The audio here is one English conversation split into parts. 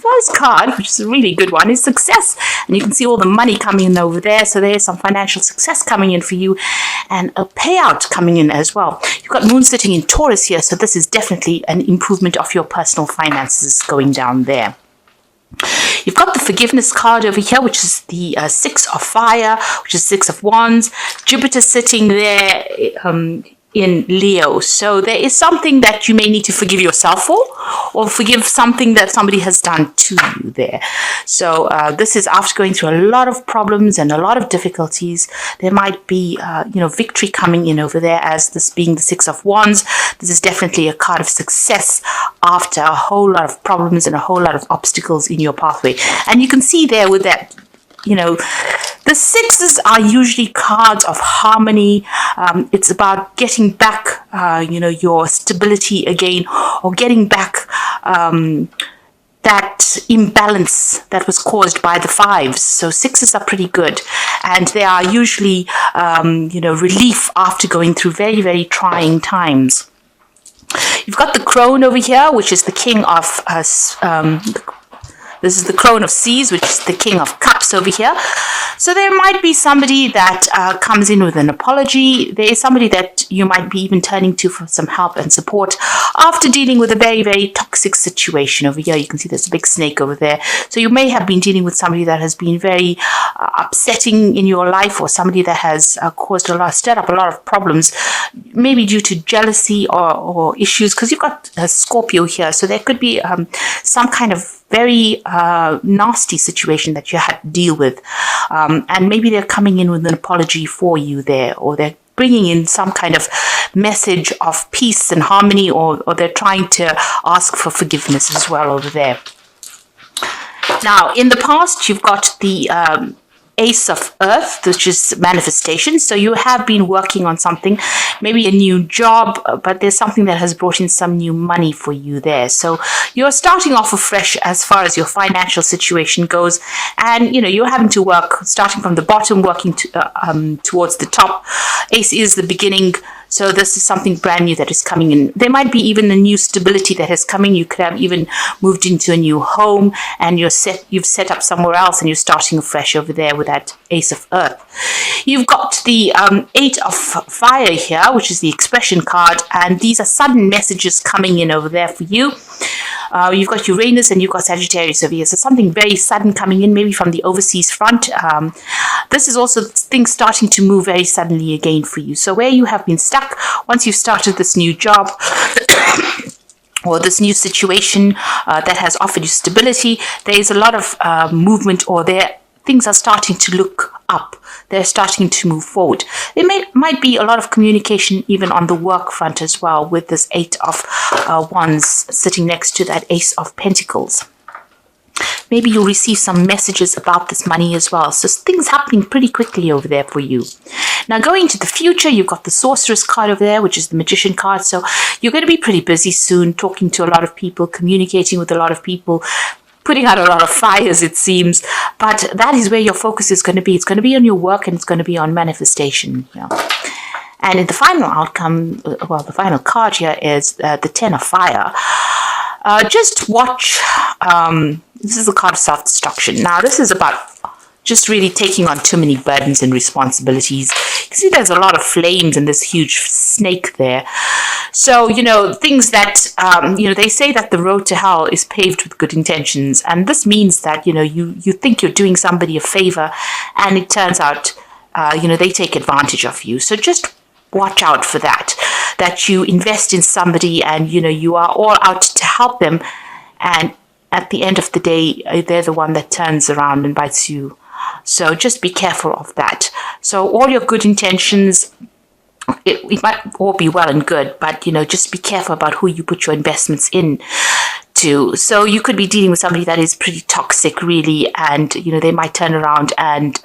first card, which is a really good one, is success. And you can see all the money coming in over there. So there's some financial success coming in for you and a payout coming in as well. You've got Moon sitting in Taurus here. So this is definitely an improvement of your personal finances going down there. You've got the forgiveness card over here, which is the Six of Fire, which is Six of Wands. Jupiter sitting there in Leo. So there is something that you may need to forgive yourself for, or forgive something that somebody has done to you there. So this is after going through a lot of problems and a lot of difficulties. There might be victory coming in over there, as this being the Six of Wands. This is definitely a card of success after a whole lot of problems and a whole lot of obstacles in your pathway. And you can see there with that, the sixes are usually cards of harmony. It's about getting back, your stability again, or getting back that imbalance that was caused by the fives. So sixes are pretty good, and they are usually, relief after going through very, very trying times. You've got the Crone over here, which is the King of this is the Crone of Seas, which is the King of Cups over here. So there might be somebody that comes in with an apology. There is somebody that you might be even turning to for some help and support after dealing with a very, very toxic situation over here. You can see there's a big snake over there. So you may have been dealing with somebody that has been very upsetting in your life, or somebody that has stirred up a lot of problems, maybe due to jealousy or issues, because you've got a Scorpio here. So there could be some kind of very nasty situation that you had to deal with. And maybe they're coming in with an apology for you there, or they're bringing in some kind of message of peace and harmony, or they're trying to ask for forgiveness as well over there. Now, in the past, you've got the Ace of Earth, which is manifestation. So you have been working on something, maybe a new job, but there's something that has brought in some new money for you there. So you're starting off afresh as far as your financial situation goes, and you're having to work starting from the bottom, working towards the top. Ace is the beginning. So this is something brand new that is coming in. There might be even a new stability that is coming. You could have even moved into a new home, and you've set up somewhere else, and you're starting afresh over there with that Ace of Earth. You've got the Eight of Fire here, which is the expression card, and these are sudden messages coming in over there for you. You've got Uranus and you've got Sagittarius over here. So something very sudden coming in, maybe from the overseas front. This is also things starting to move very suddenly again for you. So where you have been stuck, once you've started this new job or this new situation that has offered you stability, there is a lot of movement, or things are starting to look up. They're starting to move forward. There might be a lot of communication even on the work front as well, with this Eight of Wands sitting next to that Ace of Pentacles. Maybe you'll receive some messages about this money as well. So things happening pretty quickly over there for you. Now, going to the future, you've got the Sorceress card over there, which is the Magician card. So you're going to be pretty busy soon, talking to a lot of people, communicating with a lot of people, putting out a lot of fires, it seems. But that is where your focus is going to be. It's going to be on your work, and it's going to be on manifestation. And in the final outcome, the final card here is the Ten of Fire. Just watch. This is a card of self-destruction. Now, this is about just really taking on too many burdens and responsibilities. You can see there's a lot of flames and this huge snake there. So, things that, they say that the road to hell is paved with good intentions. And this means that, you think you're doing somebody a favor, and it turns out, they take advantage of you. So just watch out for that you invest in somebody, and, you are all out to help them. And at the end of the day, they're the one that turns around and bites you. So just be careful of that. So all your good intentions, it might all be well and good, but, just be careful about who you put your investments in to. So you could be dealing with somebody that is pretty toxic, really, and, they might turn around and,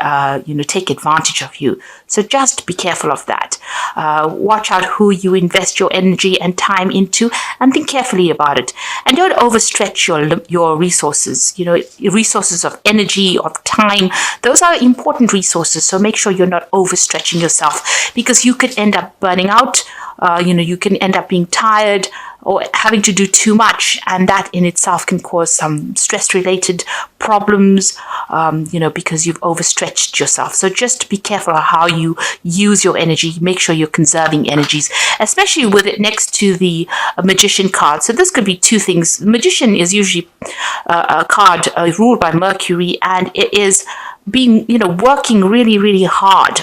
take advantage of you. So just be careful of that. Watch out who you invest your energy and time into, and think carefully about it. And don't overstretch your resources. Resources of energy, of time, those are important resources. So make sure you're not overstretching yourself, because you could end up burning out. You can end up being tired, or having to do too much, and that in itself can cause some stress-related problems, because you've overstretched yourself. So just be careful of how you use your energy. Make sure you're conserving energies, especially with it next to the Magician card. So this could be two things. The Magician is usually a card ruled by Mercury, and it is being, working really, really hard,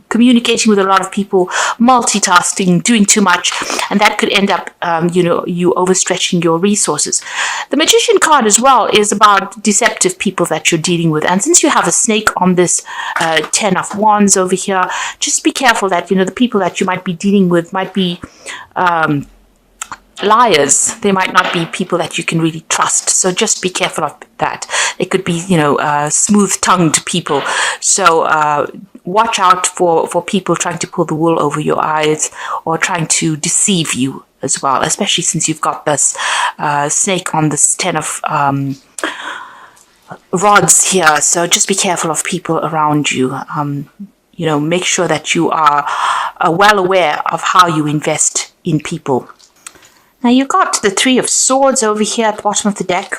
communicating with a lot of people, multitasking, doing too much, and that could end up, you overstretching your resources. The Magician card as well is about deceptive people that you're dealing with. And since you have a snake on this 10 of Wands over here, just be careful that, the people that you might be dealing with might be liars. They might not be people that you can really trust. So just be careful of that. They could be, smooth-tongued people. So watch out for people trying to pull the wool over your eyes or trying to deceive you as well, especially since you've got this snake on this 10 of rods here. So just be careful of people around you. Make sure that you are well aware of how you invest in people. Now you've got the Three of Swords over here at the bottom of the deck.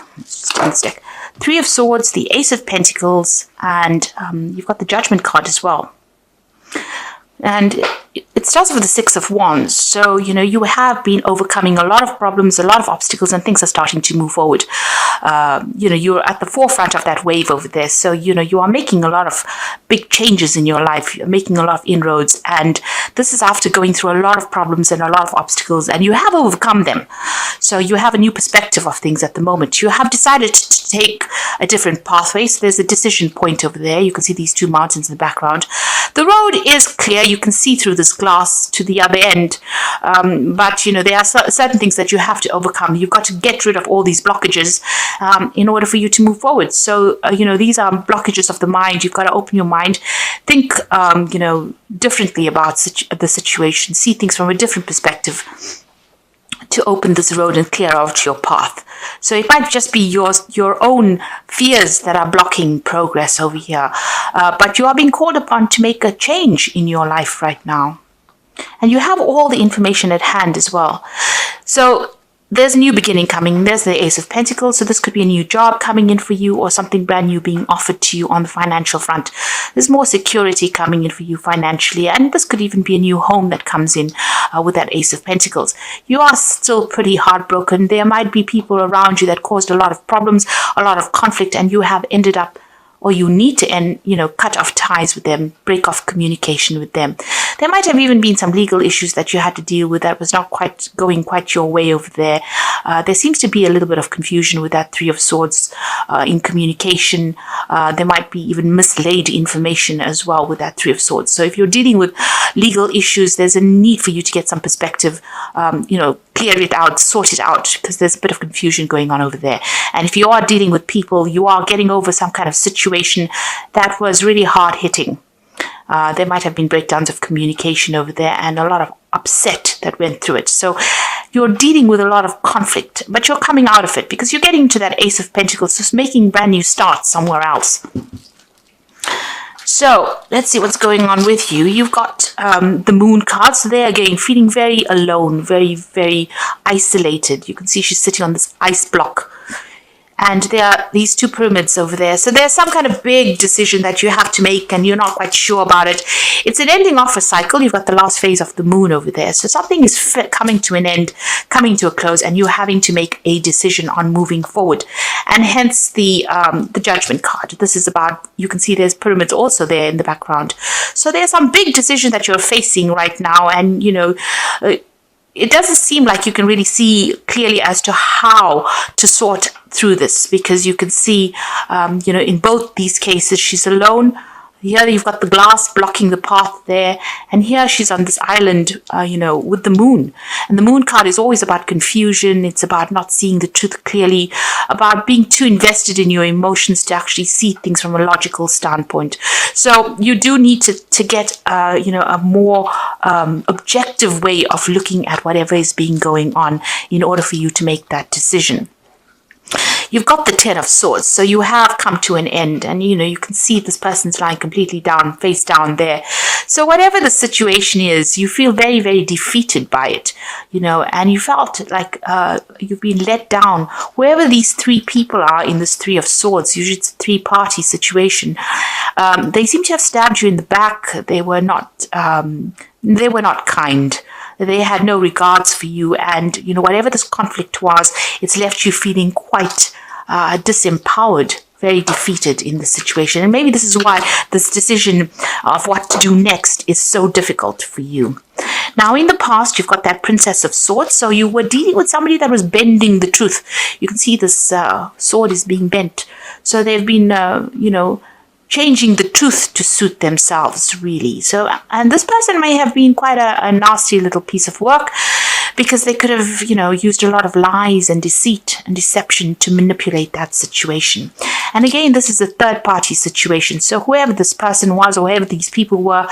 Three of Swords, the Ace of Pentacles, and you've got the Judgment card as well. And it starts with the Six of Wands. So, you have been overcoming a lot of problems, a lot of obstacles, and things are starting to move forward. You're at the forefront of that wave over there. So, you are making a lot of big changes in your life. You're making a lot of inroads. And this is after going through a lot of problems and a lot of obstacles, and you have overcome them. So you have a new perspective of things at the moment. You have decided to take a different pathway. So there's a decision point over there. You can see these two mountains in the background. The road is clear. You can see through this glass to the other end. But, there are certain things that you have to overcome. You've got to get rid of all these blockages in order for you to move forward. So, these are blockages of the mind. You've got to open your mind, think, differently about the situation, see things from a different perspective to open this road and clear out your path. So it might just be your own fears that are blocking progress over here. But you are being called upon to make a change in your life right now. And you have all the information at hand as well. So there's a new beginning coming. There's the Ace of Pentacles. So this could be a new job coming in for you or something brand new being offered to you on the financial front. There's more security coming in for you financially. And this could even be a new home that comes in with that Ace of Pentacles. You are still pretty heartbroken. There might be people around you that caused a lot of problems, a lot of conflict, and you have ended up, or you need to end, cut off ties with them, break off communication with them. There might have even been some legal issues that you had to deal with that was not quite going quite your way over there. There seems to be a little bit of confusion with that Three of Swords in communication. There might be even mislaid information as well with that Three of Swords. So if you're dealing with legal issues, there's a need for you to get some perspective, clear it out, sort it out, because there's a bit of confusion going on over there. And if you are dealing with people, you are getting over some kind of situation that was really hard-hitting. There might have been breakdowns of communication over there and a lot of upset that went through it. So you're dealing with a lot of conflict, but you're coming out of it because you're getting to that Ace of Pentacles, just making brand new starts somewhere else. So let's see what's going on with you. You've got the Moon card. So there again, feeling very alone, very, very isolated. You can see she's sitting on this ice block. And there are these two pyramids over there. So there's some kind of big decision that you have to make and you're not quite sure about it. It's an ending of a cycle. You've got the last phase of the moon over there. So something is coming to an end, coming to a close, and you're having to make a decision on moving forward. And hence the Judgment card. This is about, you can see there's pyramids also there in the background. So there's some big decision that you're facing right now. And, it doesn't seem like you can really see clearly as to how to sort through this, because you can see, in both these cases, she's alone. Here you've got the glass blocking the path there. And here she's on this island, with the moon. And the moon card is always about confusion. It's about not seeing the truth clearly, about being too invested in your emotions to actually see things from a logical standpoint. So you do need to get, a more objective way of looking at whatever is being going on in order for you to make that decision. You've got the Ten of Swords, so you have come to an end, and you can see this person's lying completely down, face down there. So whatever the situation is, you feel very, very defeated by it, and you felt like you've been let down. Wherever these three people are in this Three of Swords, usually it's a three-party situation, they seem to have stabbed you in the back. They were not kind. They had no regards for you, and whatever this conflict was, it's left you feeling quite disempowered, very defeated in the situation. And maybe this is why this decision of what to do next is so difficult for you. Now, in the past, you've got that Princess of Swords, so you were dealing with somebody that was bending the truth. You can see this sword is being bent. So they've been, changing the truth to suit themselves, really. So, and this person may have been quite a nasty little piece of work, because they could have, used a lot of lies and deceit and deception to manipulate that situation. And again, this is a third-party situation. So whoever this person was, or whoever these people were,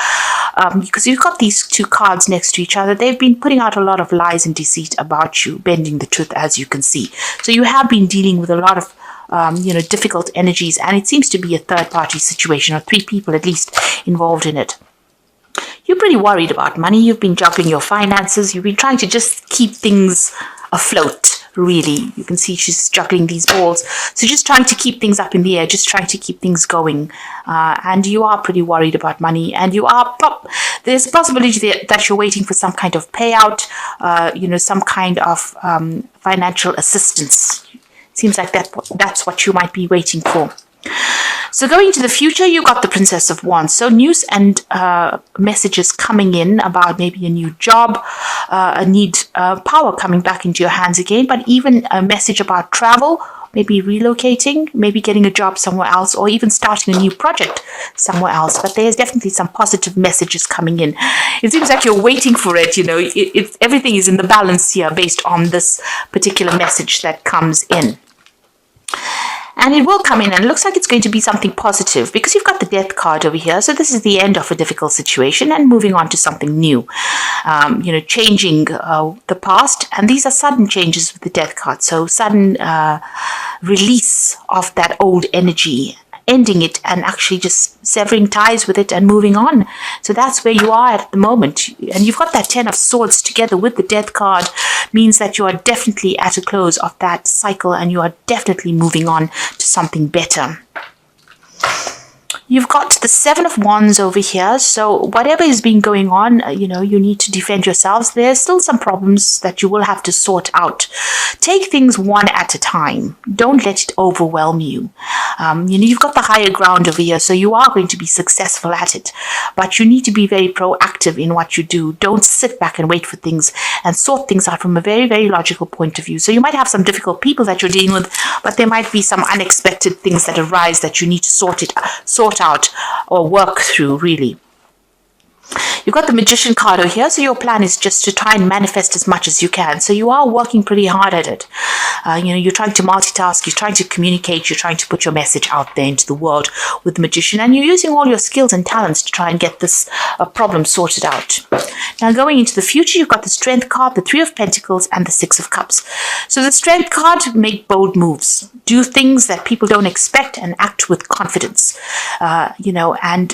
because you've got these two cards next to each other, they've been putting out a lot of lies and deceit about you, bending the truth, as you can see. So you have been dealing with a lot of difficult energies, and it seems to be a third-party situation, or three people at least involved in it. You're pretty worried about money. You've been juggling your finances. You've been trying to just keep things afloat, really. You can see she's juggling these balls. So just trying to keep things up in the air, just trying to keep things going. And you are pretty worried about money. And there's a possibility that you're waiting for some kind of payout, some kind of financial assistance. Seems like that's what you might be waiting for. So going into the future, you got the Princess of Wands. So news and messages coming in about maybe a new job, power coming back into your hands again, but even a message about travel, maybe relocating, maybe getting a job somewhere else, or even starting a new project somewhere else. But there's definitely some positive messages coming in. It seems like you're waiting for it, everything is in the balance here based on this particular message that comes in. And it will come in, and it looks like it's going to be something positive, because you've got the Death card over here. So this is the end of a difficult situation and moving on to something new, changing the past. And these are sudden changes with the Death card. So sudden release of that old energy, ending it and actually just severing ties with it and moving on. So that's where you are at the moment. And you've got that Ten of Swords together with the Death card, means that you are definitely at a close of that cycle, and you are definitely moving on to something better. You've got the Seven of Wands over here. So whatever is being going on, you need to defend yourselves. There's still some problems that you will have to sort out. Take things one at a time. Don't let it overwhelm you. You've got the higher ground over here, so you are going to be successful at it. But you need to be very proactive in what you do. Don't sit back and wait for things, and sort things out from a very, very logical point of view. So you might have some difficult people that you're dealing with, but there might be some unexpected things that arise that you need to sort out or work through, really. You've got the Magician card over here, so your plan is just to try and manifest as much as you can. So you are working pretty hard at it. You're trying to multitask, you're trying to communicate, you're trying to put your message out there into the world with the Magician, and you're using all your skills and talents to try and get this problem sorted out. Now, going into the future, you've got the Strength card, the Three of Pentacles, and the Six of Cups. So the Strength card, make bold moves. Do things that people don't expect and act with confidence. And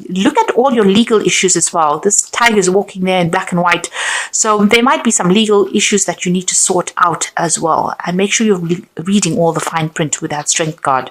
look at all your legal issues as well. This tiger is walking there in black and white. So there might be some legal issues that you need to sort out as well. And make sure you're reading all the fine print with that Strength card.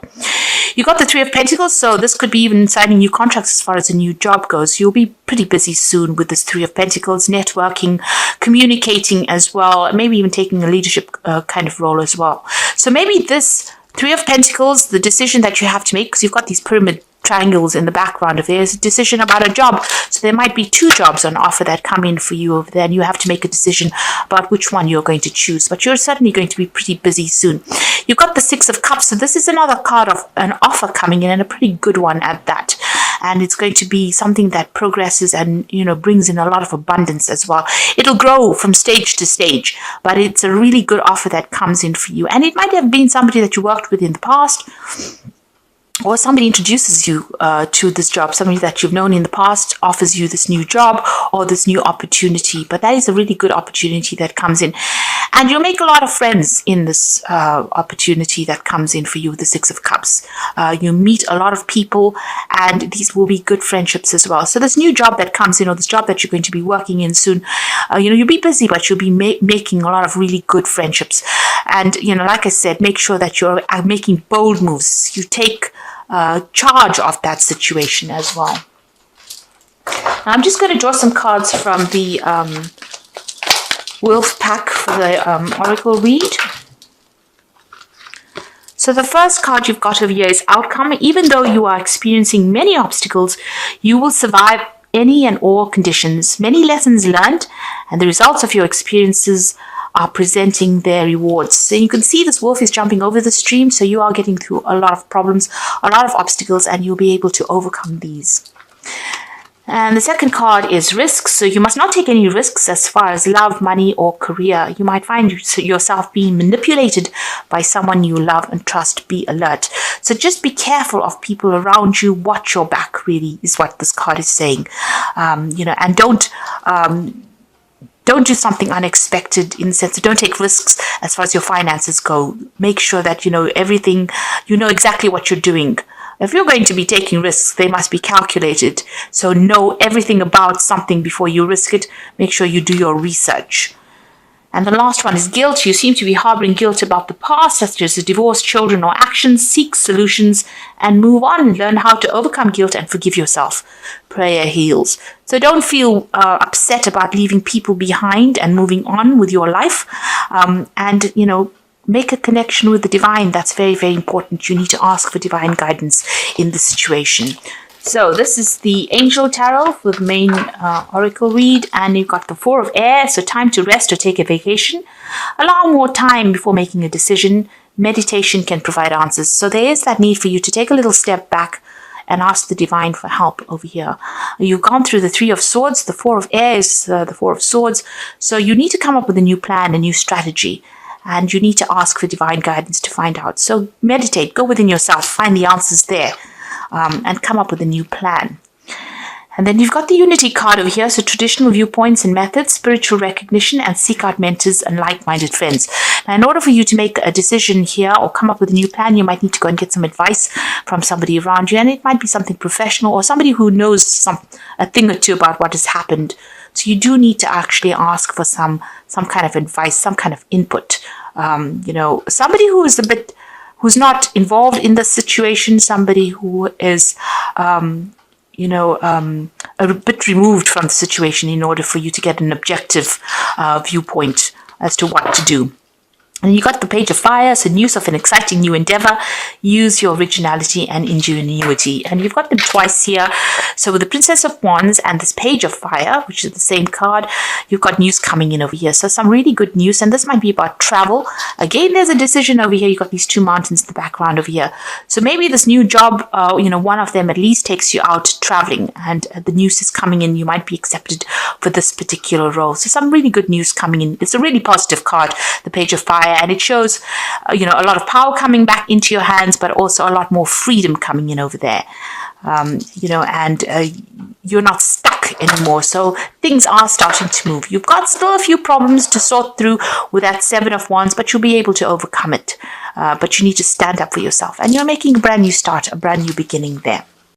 You got the Three of Pentacles, so this could be even signing new contracts as far as a new job goes. You'll be pretty busy soon with this Three of Pentacles, networking, communicating as well, maybe even taking a leadership kind of role as well. So maybe this Three of Pentacles, the decision that you have to make, because you've got these pyramid triangles in the background of there's a decision about a job. So there might be two jobs on offer that come in for you over there, and you have to make a decision about which one you're going to choose. But you're certainly going to be pretty busy soon. You've got the Six of Cups, so this is another card of an offer coming in, and a pretty good one at that. And it's going to be something that progresses and, brings in a lot of abundance as well. It'll grow from stage to stage, but it's a really good offer that comes in for you. And it might have been somebody that you worked with in the past, or somebody introduces you to this job, somebody that you've known in the past offers you this new job or this new opportunity. But that is a really good opportunity that comes in. And you'll make a lot of friends in this opportunity that comes in for you with the Six of Cups. You meet a lot of people, and these will be good friendships as well. So this new job that comes in, or this job that you're going to be working in soon, you'll be busy, but you'll be making a lot of really good friendships. And, like I said, make sure that you're making bold moves. You take charge of that situation as well. Now, I'm just going to draw some cards from the Wolf pack for the Oracle read. So the first card you've got over here is outcome. Even though you are experiencing many obstacles, you will survive any and all conditions. Many lessons learned, and the results of your experiences are presenting their rewards. So you can see this wolf is jumping over the stream, so you are getting through a lot of problems, a lot of obstacles, and you'll be able to overcome these. And the second card is risks. So you must not take any risks as far as love, money, or career. You might find yourself being manipulated by someone you love and trust. Be alert. So just be careful of people around you. Watch your back, really, is what this card is saying. And don't do something unexpected, in the sense of don't take risks as far as your finances go. Make sure that everything, exactly what you're doing. If you're going to be taking risks, they must be calculated. So know everything about something before you risk it. Make sure you do your research. And the last one is guilt. You seem to be harboring guilt about the past, such as a divorce, children, or actions. Seek solutions and move on. Learn how to overcome guilt and forgive yourself. Prayer heals. So don't feel upset about leaving people behind and moving on with your life. Make a connection with the divine. That's very, very important. You need to ask for divine guidance in this situation. So this is the Angel Tarot for the main Oracle read. And you've got the Four of Air. So time to rest or take a vacation. Allow more time before making a decision. Meditation can provide answers. So there is that need for you to take a little step back and ask the divine for help over here. You've gone through the Three of Swords. The Four of Air is the Four of Swords. So you need to come up with a new plan, a new strategy. And you need to ask for divine guidance to find out. So meditate, go within yourself, find the answers there, and come up with a new plan. And then you've got the Unity card over here. So traditional viewpoints and methods, spiritual recognition, and seek out mentors and like-minded friends. Now, in order for you to make a decision here or come up with a new plan, you might need to go and get some advice from somebody around you. And it might be something professional or somebody who knows a thing or two about what has happened. So you do need to actually ask for some kind of advice, some kind of input. Somebody who's not involved in the situation, somebody who is, a bit removed from the situation, in order for you to get an objective viewpoint as to what to do. And you got the Page of Fire, so news of an exciting new endeavor. Use your originality and ingenuity. And you've got them twice here. So with the Princess of Wands and this Page of Fire, which is the same card, you've got news coming in over here. So some really good news. And this might be about travel. Again, there's a decision over here. You've got these two mountains in the background over here. So maybe this new job, one of them at least takes you out traveling. And the news is coming in. You might be accepted for this particular role. So some really good news coming in. It's a really positive card, the Page of Fire. And it shows, a lot of power coming back into your hands, but also a lot more freedom coming in over there. You're not stuck anymore. So things are starting to move. You've got still a few problems to sort through with that Seven of Wands, but you'll be able to overcome it. But you need to stand up for yourself. And you're making a brand new start, a brand new beginning there.